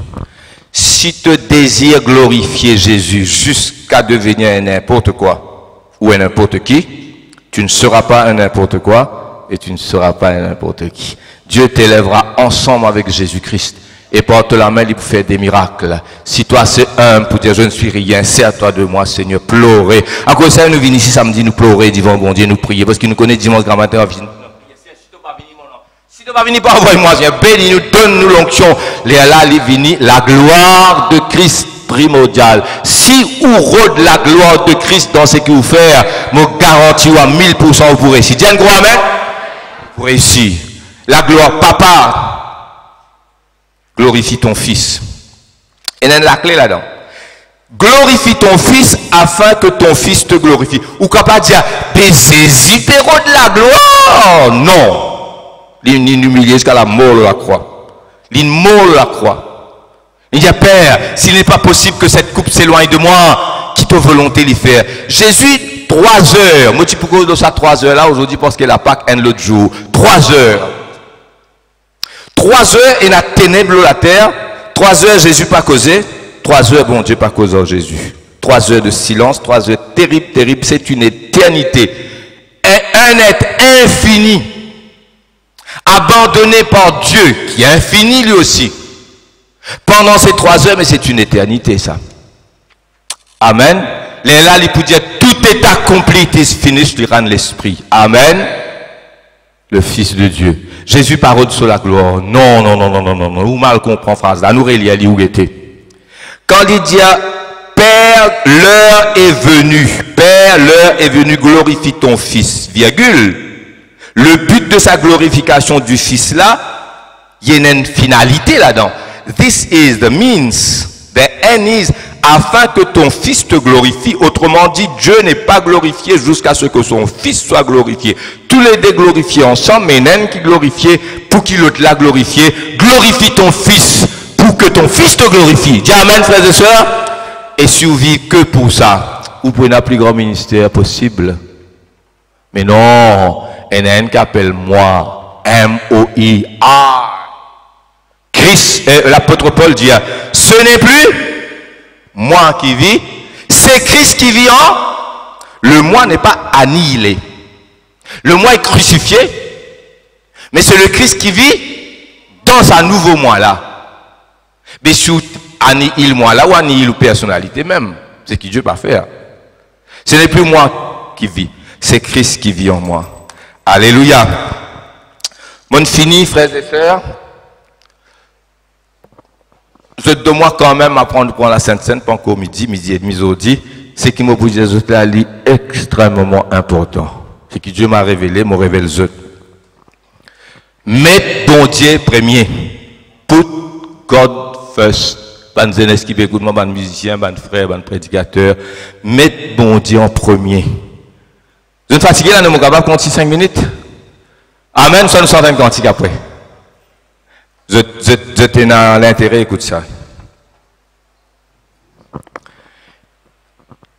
Speaker 1: Si tu désires glorifier Jésus jusqu'à devenir un n'importe quoi ou un n'importe qui, tu ne seras pas un n'importe quoi. Et tu ne seras pas n'importe qui. Dieu t'élèvera ensemble avec Jésus-Christ. Et porte la main, il peut faire des miracles. Si toi c'est humble pour dire je ne suis rien, sers-toi de moi, Seigneur, pleurer. À cause de ça, nous venons ici samedi, nous pleurer devant bon Dieu, nous prier. Parce qu'il nous connaît dimanche grand matin, si tu ne vas pas venir, pas envoyer-moi, bénis nous, donne-nous l'onction. Là, il vient la gloire de Christ primordial. Si vous rôde la gloire de Christ dans ce que vous faites, me garantis à 1000% vous réussissez. Dis un gros amen. Vous réussissez. La gloire, papa, glorifie ton fils. Et il y a la clé là-dedans. Glorifie ton fils afin que ton fils te glorifie. Ou capable de dire, désespérons de la gloire. Non. Il humilié jusqu'à la mort de la croix. Il mort de la croix. Il dit, Père, s'il n'est pas possible que cette coupe s'éloigne de moi, qui te volonté l'y faire. Jésus, 3 heures. Moi, tu peux cause de ça 3 heures là, aujourd'hui, parce que la Pâque est l'autre jour. 3 heures. 3 heures, et la ténèbre la terre. 3 heures, Jésus pas causé. 3 heures, bon Dieu pas causé en Jésus. 3 heures de silence, 3 heures terrible, terrible. C'est une éternité. Un être infini. Abandonné par Dieu, qui est infini lui aussi. Pendant ces 3 heures, mais c'est une éternité, ça. Amen. Là, il peut dire, tout est accompli, it is finished, il rend l'esprit. Amen. Le Fils de Dieu. Jésus parle sur la gloire. Non, non, non, non, non, non, non. Ou mal comprend phrase là. Nous, il où était. Quand il dit, Père, l'heure est venue. Père, l'heure est venue, glorifie ton Fils. Virgule. Le but de sa glorification du Fils là, il y a une finalité là-dedans. This is the means. The end is afin que ton Fils te glorifie. Autrement dit, Dieu n'est pas glorifié jusqu'à ce que son Fils soit glorifié. Tous les deux glorifiés ensemble, mais n'en qui glorifié pour qu'il l'autre l'a glorifié. Glorifie ton Fils pour que ton Fils te glorifie. Dis amen, frères et sœurs. Et si vous vivez que pour ça, vous pouvez un plus grand ministère possible. Mais non, il y a un qui appelle moi, M-O-I-R. Christ, l'apôtre Paul dit, ce n'est plus moi qui vis, c'est Christ qui vit en. Le moi n'est pas annihilé. Le moi est crucifié, mais c'est le Christ qui vit dans un nouveau moi là. Mais si vous annihilez moi là, ou annihilez la personnalité même, c'est ce que Dieu va faire. Ce n'est plus moi qui vis, c'est Christ qui vit en moi. Alléluia. On finit, frères et sœurs. Je de moi quand même apprendre pour la Sainte Seine, pas encore midi et demi, aujourd'hui. C'est qui m'a dit Jésus là, est extrêmement important. C'est que Dieu m'a révélé, me révèle Dieu. Mettre bon Dieu premier. Put God first. Ban zénès qui écoute moi, ban musicien, ban frère, ban prédicateur. Mettre bon Dieu en premier. Je suis fatigué là, nous sommes capables de compter 5 minutes. Amen, ça nous sommes en train de après. Je t'ai dans l'intérêt, écoute ça.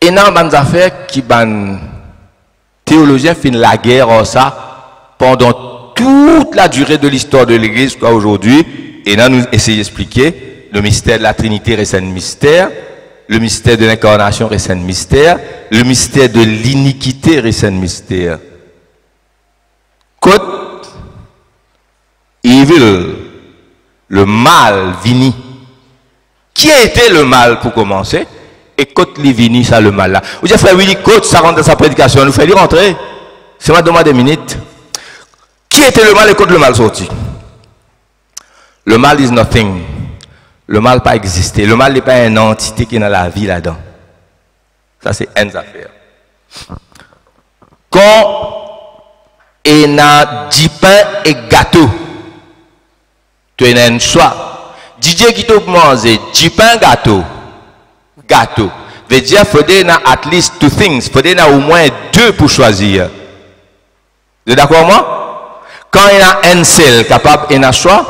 Speaker 1: Et dans les affaires qui ban théologiens finissent la guerre en ça pendant toute la durée de l'histoire de l'Église jusqu'à aujourd'hui. Et là, nous essayons d'expliquer le mystère de la Trinité reste un mystère, le mystère de l'incarnation reste un mystère, le mystère de l'iniquité reste un mystère. Côte evil, le mal vini. Qui a été le mal pour commencer? Et côte li vini, ça le mal là. Vous dites, frère Willy, côte, ça rentre dans sa prédication, nous fait lui rentrer. C'est moi demander des minutes. Qui était le mal et côte le mal sorti? Le mal is nothing. Le mal n'a pas existé. Le mal n'est pas une entité qui est dans la vie là-dedans. Ça, c'est une affaire. Quand il y a 10 pains et gâteau, tu as un choix. DJ qui t'a mangé 10 pains gâteau. Gâteau. Veut dire qu'il faut donner at least 2 things. Il faut donner au moins 2 pour choisir. Vous êtes d'accord moi? Quand il y a un seul capable et un choix,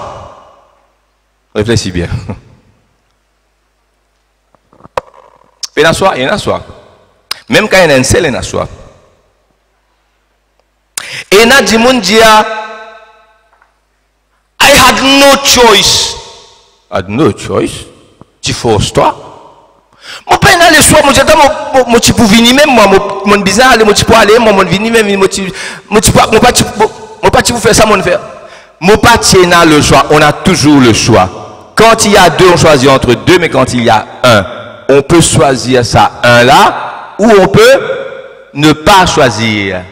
Speaker 1: réfléchis bien. Il y a un choix, il y a un choix. Même quand il y a un seul, il y a un choix. Et il y a des gens qui disent I had no choice. I had no choice. Tu forces toi. Mon père n'a le choix, mon Dieu, mon petit pour venir même, moi, mon bizarre, mon petit pour aller, mon venir même, mon petit pour faire ça, mon frère. Mon parti n'a le choix, on a toujours le choix. Quand il y a 2, on choisit entre 2, mais quand il y a 1, on peut choisir ça, 1 là, ou on peut ne pas choisir.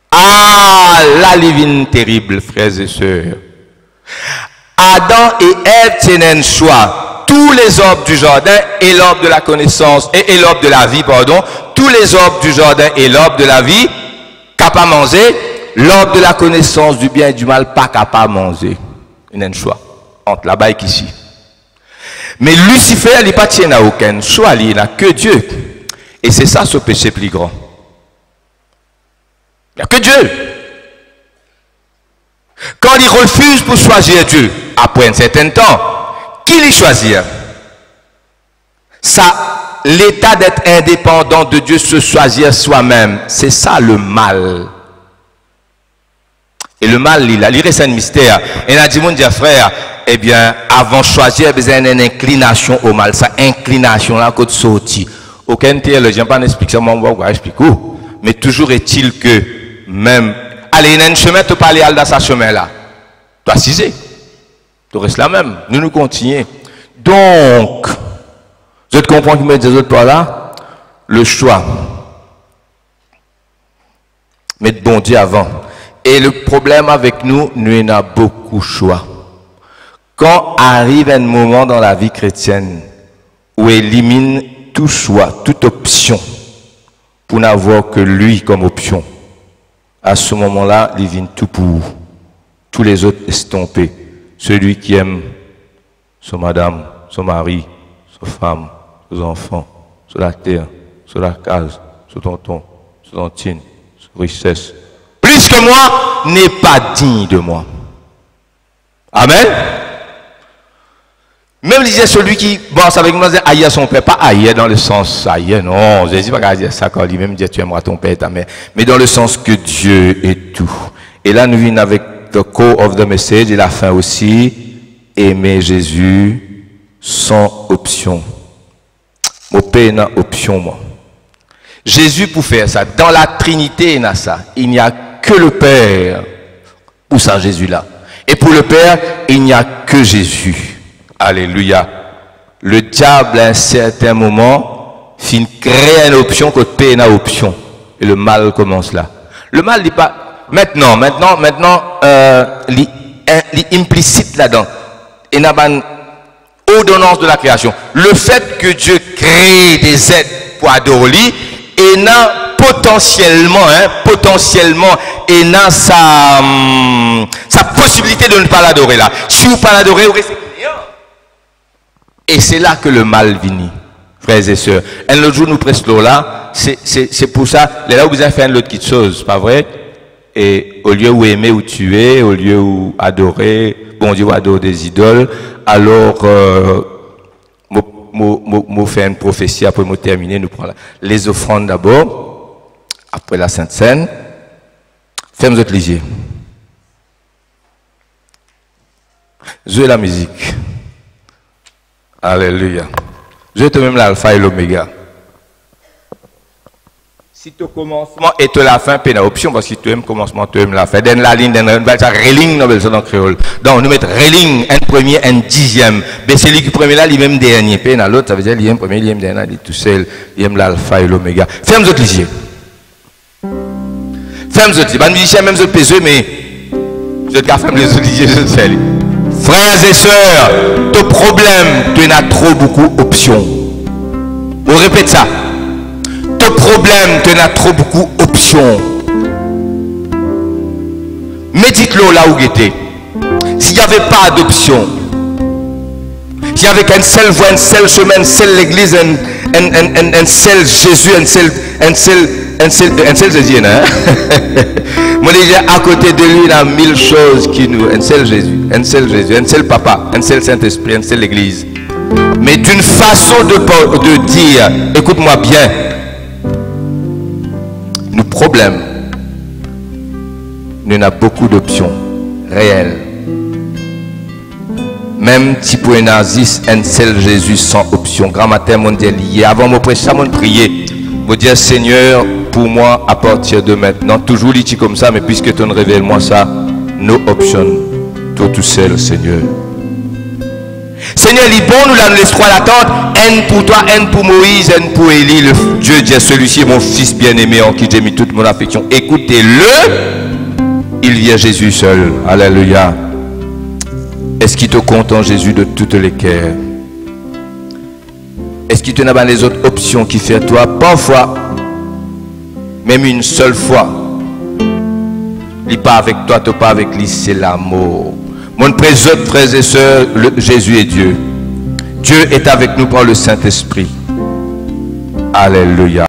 Speaker 1: Ah, la livine terrible, frères et sœurs. Adam et Ève tenaient un choix. Tous les arbres du jardin et l'arbre de la connaissance, et l'arbre de la vie, pardon, tous les arbres du jardin et l'arbre de la vie, capable de manger, l'arbre de la connaissance du bien et du mal, pas capable de manger. Il y a un choix entre là-bas et ici. Mais Lucifer, il n'y a aucun choix, il n'a que Dieu. Et c'est ça ce péché plus grand. Il n'y a que Dieu. Quand il refuse pour choisir Dieu, après un certain temps, qui les choisit? Ça, l'état d'être indépendant de Dieu, se choisir soi-même, c'est ça le mal. Et le mal, il reste un mystère. Et il a dit, mon Dieu frère, eh bien, avant de choisir, il y a une inclination au mal. Ça, inclination là, côté sorti. Aucun théologien pas expliquer ça, moi, on va expliquer. Mais toujours est-il que, même, allez, il y a un chemin, tu peux aller dans ce chemin-là. Tu as cisé. Tu restes là même. Nous continuons. Donc, je te comprends qu'il me dit des autres par là. Le choix. Mettre bon Dieu avant. Et le problème avec nous, nous avons beaucoup de choix. Quand arrive un moment dans la vie chrétienne où élimine tout choix, toute option, pour n'avoir que lui comme option, à ce moment-là, il vient tout pour tous les autres estompés. Celui qui aime son madame, son mari, sa femme, ses enfants, sur la terre, sur la case, sur tonton, sur tantine, sur richesse, plus que moi, n'est pas digne de moi. Amen. Même disait celui qui bosse avec moi, aïe son père, pas aïe dans le sens aïe, non, Jésus va pas dire ça quand il même dit tu aimeras ton père et ta mère, mais dans le sens que Dieu est tout. Et là nous venons avec the core of the message et la fin aussi, aimer Jésus sans option. Mon père n'a option moi. Jésus pour faire ça, dans la Trinité il y a ça, il n'y a que le Père pour ça Jésus là. Et pour le Père, il n'y a que Jésus. Alléluia. Le diable, à un certain moment, finit créer une option que Père n'a option. Et le mal commence là. Le mal dit pas, maintenant, implicite là-dedans. Et n'a pas ordonnance de la création. Le fait que Dieu crée des êtres pour adorer lui, et n'a potentiellement, et n'a sa possibilité de ne pas l'adorer là. Si vous ne pas l'adorer, vous restez client. Et c'est là que le mal vient, frères et sœurs. Un autre jour, nous prestons là, c'est pour ça, là où vous avez fait une autre chose, pas vrai? Et au lieu où aimer ou tuer, au lieu où adorer, bon Dieu, adorer des idoles, alors, moi faire une prophétie, après moi terminer, nous prenons les offrandes d'abord, après la Sainte Seine. Faites-moi autres lisier. Jouez la musique. Alléluia. Jouez toi-même l'alpha et l'oméga. Si tu commencement et tu la fin, c'est une option parce que tu aimes commencement, tu aimes la fin. Dans la ligne, dans la reling, dans créole. Donc, nous mettons reling, un premier, un dixième. Mais celui qui premier là, il même dernier. Puis dans l'autre, ça veut dire il aime premier, il aime dernier, il est tout seul, il aime l'alpha et l'oméga. Ferme autres lisier. Ferme autres lisier. Pas de musicien, même autres peseux, mais je te ferme les autres lisiers, je sais. Frères et sœurs, ton problème, tu n'as trop beaucoup d'options. On répète ça. Ton problème, tu n'as trop beaucoup d'options. Mais dites-le là où il était. S'il n'y avait pas d'options, s'il n'y avait qu'une seule voie, une seule chemin, une seule église, un seul Jésus, un seul Jésus, hein? Moi déjà à côté de lui, il y a 1000 choses qui nous... Un seul Jésus, un seul Papa, un seul Saint-Esprit, une seule église. Mais d'une façon de dire, écoute-moi bien, nos problèmes, nous avons beaucoup d'options réelles. Même si pour un nazis, un seul Jésus sans option. Grand matin mondial lié. Avant de prêcher, ça m'a prié. Vous dire Seigneur, pour moi, à partir de maintenant, toujours dit comme ça, mais puisque tu ne révèles moi ça, no option. Toi tout seul, Seigneur. Seigneur, il est bon, nous la laisse trois l'attente. Haine pour toi, haine pour Moïse, haine pour Élie. Le Dieu dit, celui-ci est mon fils bien-aimé en qui j'ai mis toute mon affection. Écoutez-le. Il vient Jésus seul. Alléluia. Est-ce qu'il te compte en Jésus de toutes les cœurs? Est-ce qu'il te n'a pas les autres options qui fait toi? Parfois, même une seule fois, il n'est pas avec toi, tu n'es pas avec lui, c'est l'amour. Mon présente, frères et sœurs, Jésus est Dieu. Dieu est avec nous par le Saint-Esprit. Alléluia.